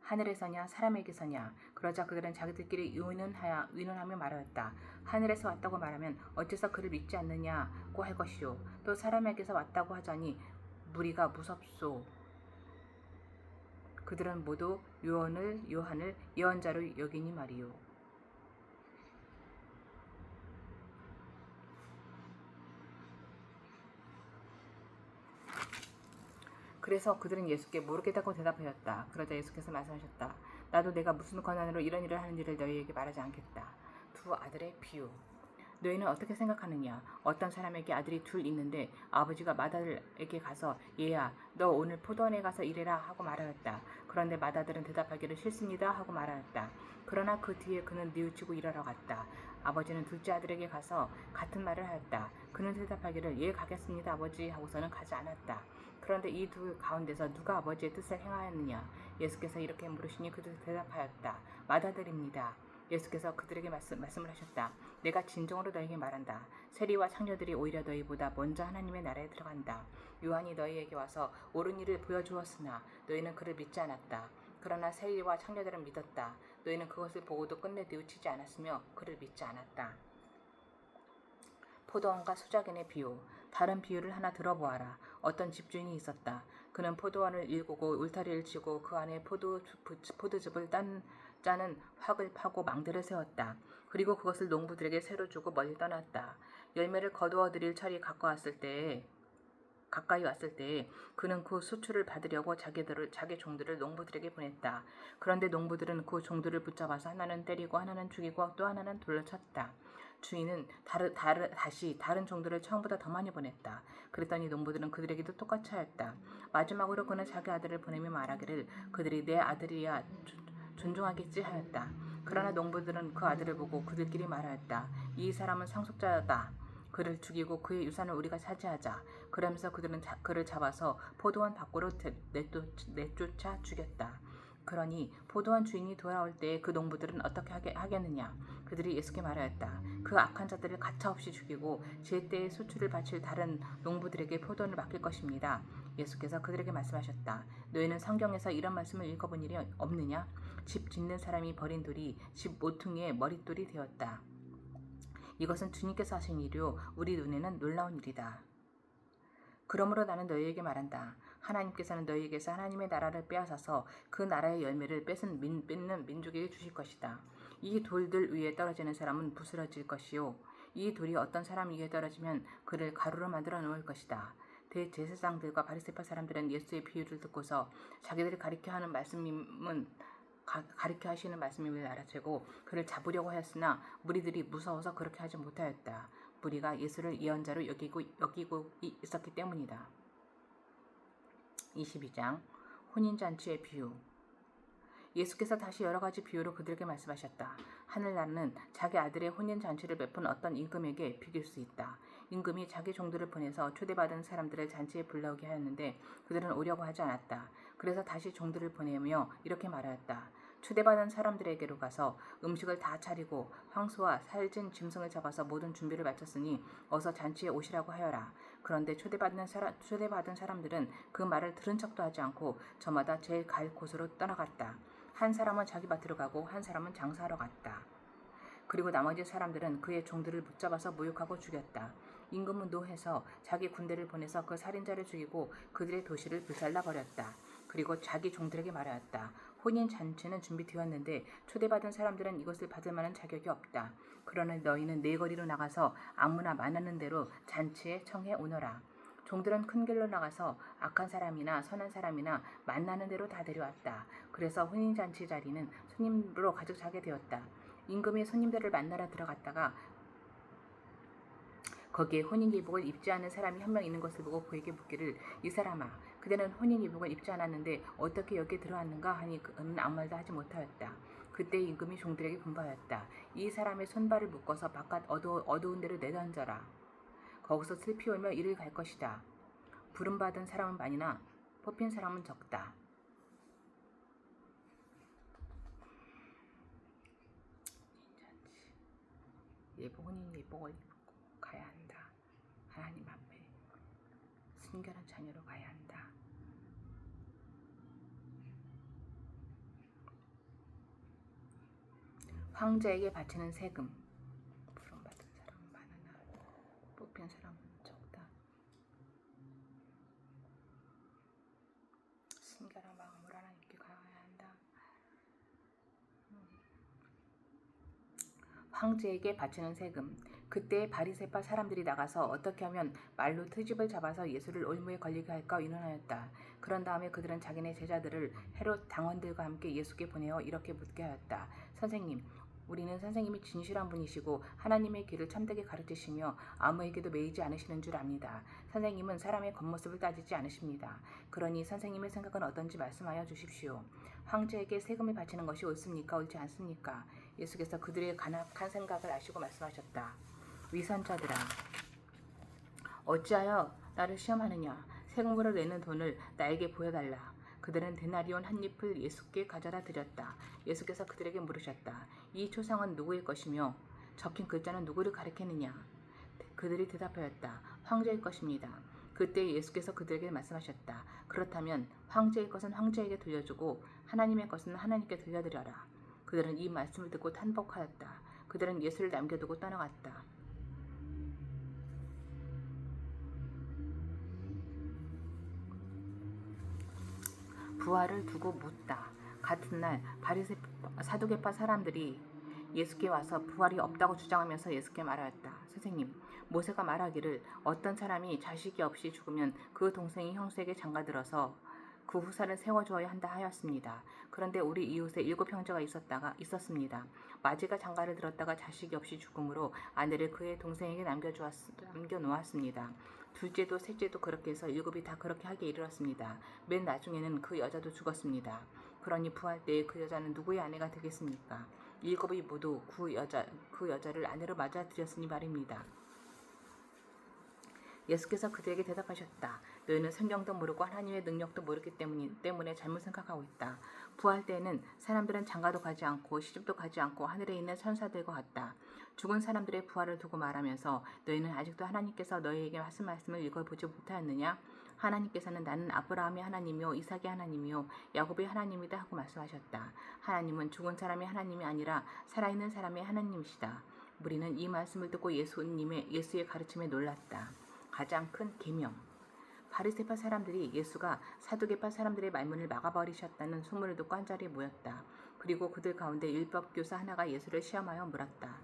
하늘에서냐 사람에게서냐? 그러자 그들은 자기들끼리 의논하며 말하였다. 하늘에서 왔다고 말하면 어째서 그를 믿지 않느냐고 할 것이요. 또 사람에게서 왔다고 하자니 무리가 무섭소. 그들은 모두 요한을 예언자로 여기니 말이요. 그래서 그들은 예수께 모르겠다고 대답하였다. 그러자 예수께서 말씀하셨다. 나도 내가 무슨 권한으로 이런 일을 하는지를 너희에게 말하지 않겠다. 두 아들의 비유. 너희는 어떻게 생각하느냐? 어떤 사람에게 아들이 둘 있는데 아버지가 맏아들에게 가서 얘야 너 오늘 포도원에 가서 일해라 하고 말하였다. 그런데 맏아들은 대답하기를 싫습니다 하고 말하였다. 그러나 그 뒤에 그는 뉘우치고 일하러 갔다. 아버지는 둘째 아들에게 가서 같은 말을 하였다. 그는 대답하기를 예 가겠습니다 아버지 하고서는 가지 않았다. 그런데 이 둘 가운데서 누가 아버지의 뜻을 행하였느냐? 예수께서 이렇게 물으시니 그들이 대답하였다. 맏아들입니다. 예수께서 그들에게 말씀을 하셨다. 내가 진정으로 너희에게 말한다. 세리와 창녀들이 오히려 너희보다 먼저 하나님의 나라에 들어간다. 요한이 너희에게 와서 옳은 일을 보여주었으나 너희는 그를 믿지 않았다. 그러나 세리와 창녀들은 믿었다. 너희는 그것을 보고도 끝내 뉘우치지 않았으며 그를 믿지 않았다. 포도원과 수작인의 비유. 다른 비유를 하나 들어보아라. 어떤 집주인이 있었다. 그는 포도원을 일구고 울타리를 치고 그 안에 포도즙을 짜는 확을 파고 망대를 세웠다. 그리고 그것을 농부들에게 새로 주고 멀리 떠났다. 열매를 거두어 들일 철이 가까이 왔을 때에 그는 그 수출을 받으려고 자기 종들을 농부들에게 보냈다. 그런데 농부들은 그 종들을 붙잡아서 하나는 때리고 하나는 죽이고 또 하나는 돌려 쳤다. 주인은 다시 다른 종들을 처음보다 더 많이 보냈다. 그랬더니 농부들은 그들에게도 똑같이 하였다. 마지막으로 그는 자기 아들을 보내며 말하기를 그들이 내 아들이야 존중하겠지 하였다. 그러나 농부들은 그 아들을 보고 그들끼리 말하였다. 이 사람은 상속자다. 그를 죽이고 그의 유산을 우리가 차지하자. 그러면서 그들은 그를 잡아서 포도원 밖으로 내쫓아 죽였다. 그러니 포도원 주인이 돌아올 때에 그 농부들은 어떻게 하겠느냐. 그들이 예수께 말하였다. 그 악한 자들을 가차없이 죽이고 제때에 수출을 바칠 다른 농부들에게 포도원을 맡길 것입니다. 예수께서 그들에게 말씀하셨다. 너희는 성경에서 이런 말씀을 읽어본 일이 없느냐? 집 짓는 사람이 버린 돌이 집 모퉁이의 머릿돌이 되었다. 이것은 주님께서 하신 일이요 우리 눈에는 놀라운 일이다. 그러므로 나는 너희에게 말한다. 하나님께서는 너희에게서 하나님의 나라를 빼앗아서 그 나라의 열매를 뺏는 민족에게 주실 것이다. 이 돌들 위에 떨어지는 사람은 부스러질 것이요 이 돌이 어떤 사람 위에 떨어지면 그를 가루로 만들어 놓을 것이다. 대제사장들과 바리새파 사람들은 예수의 비유를 듣고서 자기들이 가리켜 하시는 말씀임을 알아채고 그를 잡으려고 하였으나 무리들이 무서워서 그렇게 하지 못하였다. 무리가 예수를 예언자로 여기고 있었기 때문이다. 22장 혼인잔치의 비유. 예수께서 다시 여러 가지 비유로 그들에게 말씀하셨다. 하늘나라는 자기 아들의 혼인잔치를 베푼 어떤 임금에게 비길 수 있다. 임금이 자기 종들을 보내서 초대받은 사람들을 잔치에 불러오게 하였는데 그들은 오려고 하지 않았다. 그래서 다시 종들을 보내며 이렇게 말하였다. 초대받은 사람들에게로 가서 음식을 다 차리고 황소와 살찐 짐승을 잡아서 모든 준비를 마쳤으니 어서 잔치에 오시라고 하여라. 그런데 초대받은 사람들은 그 말을 들은 척도 하지 않고 저마다 제일 갈 곳으로 떠나갔다. 한 사람은 자기 밭으로 가고 한 사람은 장사하러 갔다. 그리고 나머지 사람들은 그의 종들을 붙잡아서 모욕하고 죽였다. 임금은 노해서 자기 군대를 보내서 그 살인자를 죽이고 그들의 도시를 불살라 버렸다. 그리고 자기 종들에게 말하였다. 혼인 잔치는 준비되었는데 초대받은 사람들은 이것을 받을 만한 자격이 없다. 그러나 너희는 네 거리로 나가서 아무나 만나는 대로 잔치에 청해 오너라. 종들은 큰 길로 나가서 악한 사람이나 선한 사람이나 만나는 대로 다 데려왔다. 그래서 혼인잔치 자리는 손님으로 가득 차게 되었다. 임금이 손님들을 만나러 들어갔다가 거기에 혼인기복을 입지 않은 사람이 한 명 있는 것을 보고 그에게 묻기를 이 사람아 그대는 혼인기복을 입지 않았는데 어떻게 여기에 들어왔는가 하니 그는 아무 말도 하지 못하였다. 그때 임금이 종들에게 분부하였다. 이 사람의 손발을 묶어서 바깥 어두운 데로 내던져라. 거기서 슬피 울며 이를 갈 것이다. 부름받은 사람은 많으나 뽑힌 사람은 적다. 혼인 예복을 입고 가야 한다. 하나님 앞에 순결한 자녀로 가야 한다. 황제에게 바치는 세금. 부름받은 사람은 많으나 뽑힌 사람은 적다. 순결한 마음으로 하나님께 가야 한다. 황제에게 바치는 세금. 그때 바리새파 사람들이 나가서 어떻게 하면 말로 트집을 잡아서 예수를 올무에 걸리게 할까 의논하였다. 그런 다음에 그들은 자기네 제자들을 헤롯 당원들과 함께 예수께 보내어 이렇게 묻게 하였다. 선생님, 우리는 선생님이 진실한 분이시고 하나님의 길을 참되게 가르치시며 아무에게도 매이지 않으시는 줄 압니다. 선생님은 사람의 겉모습을 따지지 않으십니다. 그러니 선생님의 생각은 어떤지 말씀하여 주십시오. 황제에게 세금을 바치는 것이 옳습니까? 옳지 않습니까? 예수께서 그들의 간악한 생각을 아시고 말씀하셨다. 위선자들아, 어찌하여 나를 시험하느냐? 세금으로 내는 돈을 나에게 보여달라. 그들은 데나리온 한 잎을 예수께 가져다 드렸다. 예수께서 그들에게 물으셨다. 이 초상은 누구의 것이며 적힌 글자는 누구를 가리키느냐? 그들이 대답하였다. 황제의 것입니다. 그때 예수께서 그들에게 말씀하셨다. 그렇다면 황제의 것은 황제에게 돌려주고 하나님의 것은 하나님께 돌려드려라. 그들은 이 말씀을 듣고 탄복하였다. 그들은 예수를 남겨두고 떠나갔다. 부활을 두고 묻다. 같은 날 사두개파 사람들이 예수께 와서 부활이 없다고 주장하면서 예수께 말하였다. 선생님, 모세가 말하기를 어떤 사람이 자식이 없이 죽으면 그 동생이 형수에게 장가들어서 그 후사를 세워주어야 한다 하였습니다. 그런데 우리 이웃에 7 형제가 있었습니다. 마지가 장가를 들었다가 자식이 없이 죽음으로 아내를 그의 동생에게 남겨놓았습니다. 둘째도 셋째도 그렇게 해서 7이 다 그렇게 하기에 이르렀습니다. 맨 나중에는 그 여자도 죽었습니다. 그러니 부활 때에 그 여자는 누구의 아내가 되겠습니까? 7이 모두 그 여자를 아내로 맞아들였으니 말입니다. 예수께서 그들에게 대답하셨다. 너희는 성경도 모르고 하나님의 능력도 모르기 때문에 잘못 생각하고 있다. 부활 때에는 사람들은 장가도 가지 않고 시집도 가지 않고 하늘에 있는 천사들과 같다. 죽은 사람들의 부활을 두고 말하면서 너희는 아직도 하나님께서 너희에게 하신 말씀을 읽어보지 못하였느냐? 하나님께서는 나는 아브라함의 하나님이요 이삭의 하나님이요 야곱의 하나님이다 하고 말씀하셨다. 하나님은 죽은 사람의 하나님이 아니라 살아있는 사람의 하나님이시다. 우리는 이 말씀을 듣고 예수의 가르침에 놀랐다. 가장 큰 계명. 바리새파 사람들이 예수가 사두개파 사람들의 말문을 막아버리셨다는 소문을 듣고 한자리에 모였다. 그리고 그들 가운데 율법 교사 하나가 예수를 시험하여 물었다.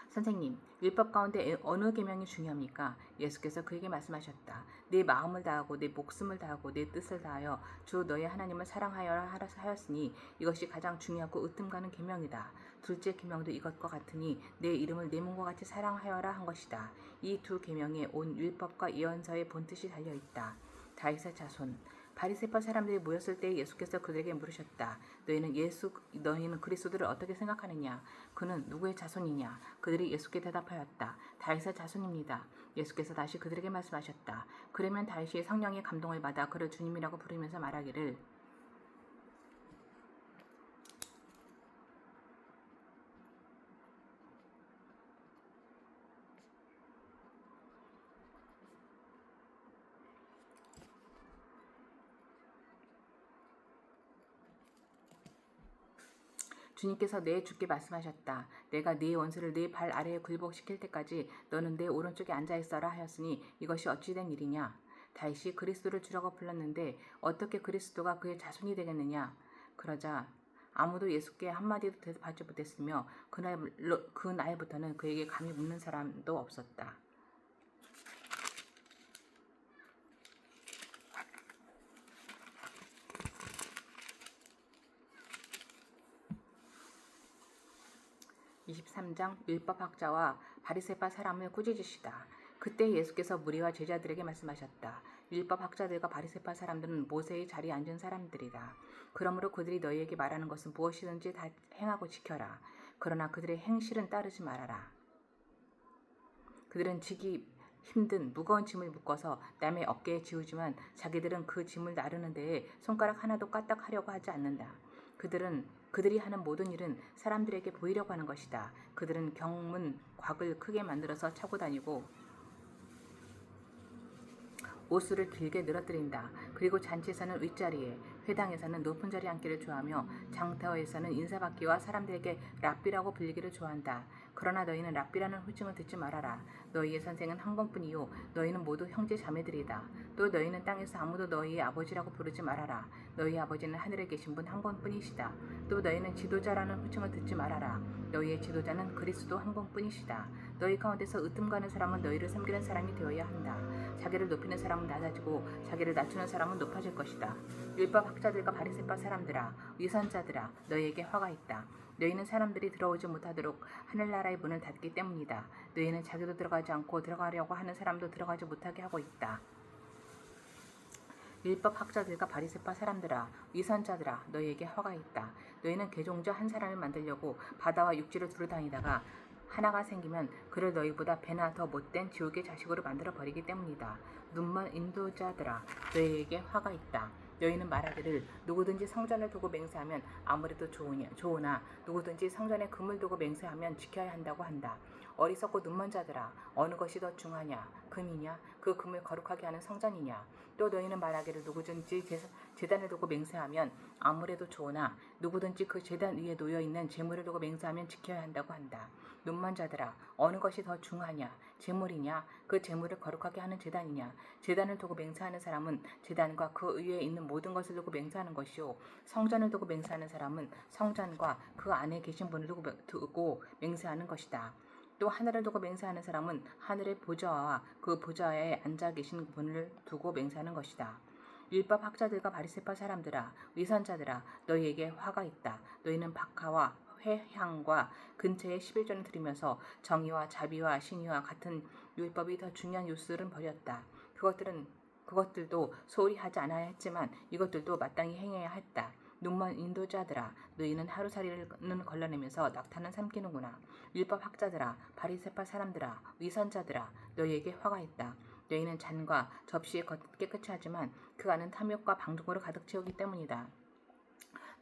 선생님, 율법 가운데 어느 계명이 중요합니까? 예수께서 그에게 말씀하셨다. 네 마음을 다하고 네 목숨을 다하고 네 뜻을 다하여 주 너의 하나님을 사랑하여라 하였으니 이것이 가장 중요하고 으뜸가는 계명이다. 둘째 계명도 이것과 같으니 내 이름을 내 몸과 같이 사랑하여라 한 것이다. 이 두 계명에 온 율법과 예언서의 본뜻이 달려있다. 다윗의 자손. 바리새파 사람들이 모였을 때 예수께서 그들에게 물으셨다. 너희는 그리스도를 어떻게 생각하느냐? 그는 누구의 자손이냐? 그들이 예수께 대답하였다. 다윗의 자손입니다. 예수께서 다시 그들에게 말씀하셨다. 그러면 다윗이 성령의 감동을 받아 그를 주님이라고 부르면서 말하기를 '주님께서 내 주께 말씀하셨다. 내가 네 원수를 네 발 아래에 굴복시킬 때까지 너는 내 오른쪽에 앉아있어라 하였으니 이것이 어찌 된 일이냐?' 다윗이 그리스도를 주라고 불렀는데 어떻게 그리스도가 그의 자손이 되겠느냐? 그러자 아무도 예수께 한마디도 대답하지 못했으며 그날부터는 그에게 감히 묻는 사람도 없었다. 23장 율법학자와 바리새파 사람을 꾸짖으시다. 그때 예수께서 무리와 제자들에게 말씀하셨다. 율법학자들과 바리새파 사람들은 모세의 자리에 앉은 사람들이다. 그러므로 그들이 너희에게 말하는 것은 무엇이든지 다 행하고 지켜라. 그러나 그들의 행실은 따르지 말아라. 그들은 지기 힘든 무거운 짐을 묶어서 남의 어깨에 지우지만 자기들은 그 짐을 나르는 데에 손가락 하나도 까딱하려고 하지 않는다. 그들이 하는 모든 일은 사람들에게 보이려고 하는 것이다. 그들은 경문, 곽을 크게 만들어서 차고 다니고 옷수를 길게 늘어뜨린다. 그리고 잔치에서는 윗자리에, 회당에서는 높은 자리에 앉기를 좋아하며 장터에서는 인사받기와 사람들에게 랍비라고 불리기를 좋아한다. 그러나 너희는 랍비라는 호칭을 듣지 말아라. 너희의 선생은 한 분뿐이요 너희는 모두 형제 자매들이다. 또 너희는 땅에서 아무도 너희의 아버지라고 부르지 말아라. 너희 아버지는 하늘에 계신 분 한 분뿐이시다. 또 너희는 지도자라는 호칭을 듣지 말아라. 너희의 지도자는 그리스도 한 분뿐이시다. 너희 가운데서 으뜸가는 사람은 너희를 섬기는 사람이 되어야 한다. 자기를 높이는 사람은 낮아지고 자기를 낮추는 사람은 높아질 것이다. 율법 학자들과 바리새파 사람들아, 위선자들아, 너희에게 화가 있다. 너희는 사람들이 들어오지 못하도록 하늘나라의 문을 닫기 때문이다. 너희는 자기도 들어가지 않고 들어가려고 하는 사람도 들어가지 못하게 하고 있다. 율법 학자들과 바리새파 사람들아, 위선자들아, 너희에게 화가 있다. 너희는 개종자 한 사람을 만들려고 바다와 육지를 두루 다니다가 하나가 생기면 그를 너희보다 배나 더 못된 지옥의 자식으로 만들어 버리기 때문이다. 눈먼 인도자들아, 너희에게 화가 있다. 너희는 말하기를 누구든지 성전을 두고 맹세하면 아무래도 좋으나 누구든지 성전에 금을 두고 맹세하면 지켜야 한다고 한다. 어리석고 눈먼 자들아, 어느 것이 더 중하냐? 금이냐? 그 금을 거룩하게 하는 성전이냐? 또 너희는 말하기를 누구든지 제단을 두고 맹세하면 아무래도 좋으나 누구든지 그 제단 위에 놓여있는 제물을 두고 맹세하면 지켜야 한다고 한다. 눈먼 자들아, 어느 것이 더 중하냐? 제물이냐? 그 제물을 거룩하게 하는 제단이냐? 제단을 두고 맹세하는 사람은 제단과 그 위에 있는 모든 것을 두고 맹세하는 것이요, 성전을 두고 맹세하는 사람은 성전과 그 안에 계신 분을 두고 맹세하는 것이다. 또 하늘을 두고 맹세하는 사람은 하늘의 보좌와 그 보좌에 앉아 계신 분을 두고 맹세하는 것이다. 율법 학자들과 바리새파 사람들아, 위선자들아, 너희에게 화가 있다. 너희는 박하와 회향과 근처에 11조를 드리면서 정의와 자비와 신의와 같은 율법이 더 중요한 요소들은 버렸다. 그것들도 소홀히 하지 않아야 했지만 이것들도 마땅히 행해야 했다. 눈먼 인도자들아, 너희는 하루살이는 걸러내면서 낙타는 삼키는구나. 율법 학자들아, 바리새파 사람들아, 위선자들아, 너희에게 화가 있다. 너희는 잔과 접시에 깨끗이 하지만 그 안은 탐욕과 방종으로 가득 채우기 때문이다.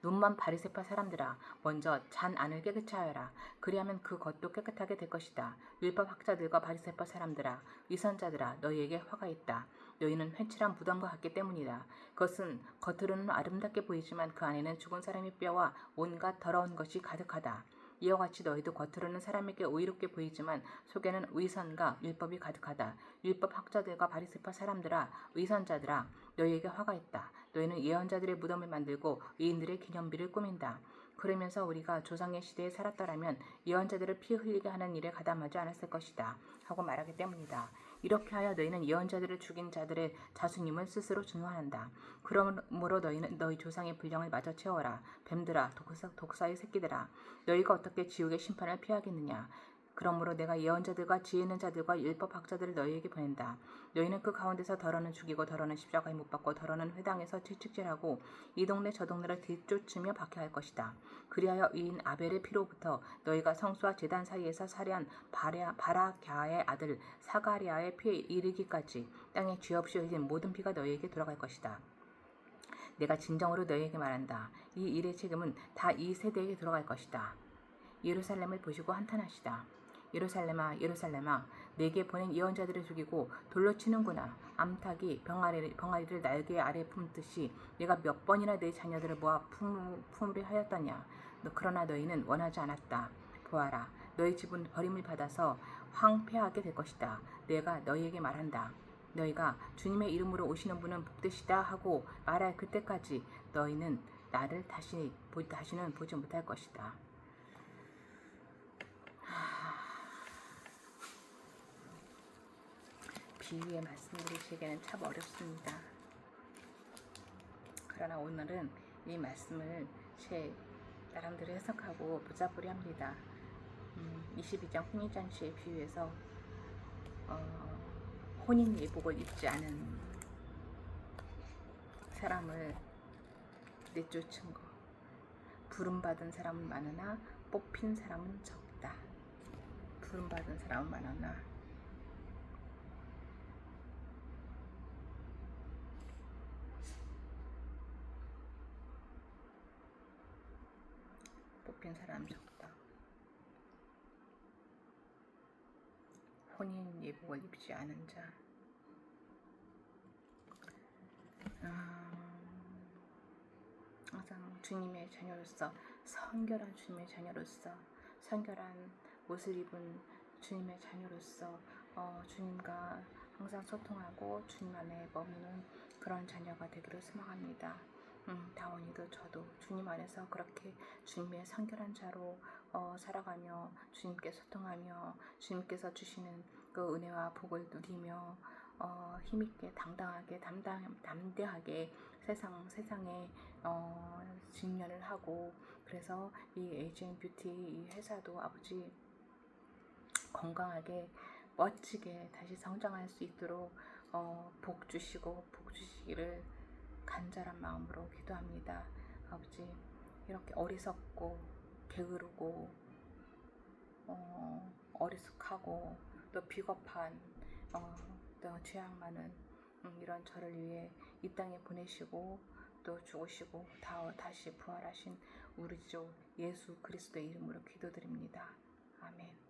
눈먼 바리새파 사람들아, 먼저 잔 안을 깨끗이 하여라. 그리하면 그 겉도 깨끗하게 될 것이다. 율법 학자들과 바리새파 사람들아, 위선자들아, 너희에게 화가 있다. 너희는 회칠한 무덤과 같기 때문이다. 그것은 겉으로는 아름답게 보이지만 그 안에는 죽은 사람의 뼈와 온갖 더러운 것이 가득하다. 이와 같이 너희도 겉으로는 사람에게 의롭게 보이지만 속에는 위선과 율법이 가득하다. 율법 학자들과 바리새파 사람들아, 위선자들아, 너희에게 화가 있다. 너희는 예언자들의 무덤을 만들고 의인들의 기념비를 꾸민다. 그러면서 우리가 조상의 시대에 살았더라면 예언자들을 피 흘리게 하는 일에 가담하지 않았을 것이다 하고 말하기 때문이다. 이렇게 하여 너희는 예언자들을 죽인 자들의 자수님을 스스로 증언한다. 그러므로 너희는 너희 조상의 분량을 마저 채워라. 뱀들아, 독사의 새끼들아, 너희가 어떻게 지옥의 심판을 피하겠느냐? 그러므로 내가 예언자들과 지혜 있는 자들과 율법 학자들을 너희에게 보낸다. 너희는 그 가운데서 더러는 죽이고 더러는 십자가에 못 박고 더러는 회당에서 채찍질하고 이 동네 저 동네를 뒤쫓으며 박해할 것이다. 그리하여 의인 아벨의 피로부터 너희가 성수와 제단 사이에서 살해한 바라갸의 아들 사가리아의 피에 이르기까지 땅에 죄 없이 흘린 모든 피가 너희에게 돌아갈 것이다. 내가 진정으로 너희에게 말한다. 이 일의 책임은 다 이 세대에게 돌아갈 것이다. 예루살렘을 보시고 한탄하시다. 예루살렘아, 예루살렘아, 내게 보낸 예언자들을 죽이고 돌로 치는구나. 암탉이 병아리를 날개 아래 품듯이 내가 몇 번이나 내 자녀들을 모아 품으려 하였더냐. 그러나 너희는 원하지 않았다. 보아라, 너희 집은 버림을 받아서 황폐하게 될 것이다. 내가 너희에게 말한다. 너희가 주님의 이름으로 오시는 분은 복되시다 하고 말할 그때까지 너희는 나를 다시는 보지 못할 것이다. 비유의 말씀들이 제게는 참 어렵습니다. 그러나 오늘은 이 말씀을 제 나름대로 해석하고 보자보려 합니다. 22장 혼인잔치의 비유에서 혼인 예복을 입지 않은 사람을 내쫓은 것. 부름받은 사람은 많으나 뽑힌 사람은 적다. 부름받은 사람은 많으나 뽑힌 사람은 적다. 혼인 예복을 입지 않은 자. 항상 주님의 자녀로서, 성결한 주님의 자녀로서, 성결한 옷을 입은 주님의 자녀로서 주님과 항상 소통하고 주님 안에 머무는 그런 자녀가 되기를 소망합니다. 다원이도 저도 주님 안에서 그렇게 주님의 성결한 자로 살아가며 주님께 소통하며 주님께서 주시는 그 은혜와 복을 누리며 힘있게 당당하게 담대하게 세상에 직면을 하고, 그래서 이 에이징 뷰티 이 회사도 아버지 건강하게 멋지게 다시 성장할 수 있도록 복 주시기를 간절한 마음으로 기도합니다. 아버지, 이렇게 어리석고 게으르고 어리숙하고 또 비겁한 또 죄악 많은 이런 저를 위해 이 땅에 보내시고 또 죽으시고 다시 부활하신 우리 주 예수 그리스도의 이름으로 기도드립니다. 아멘.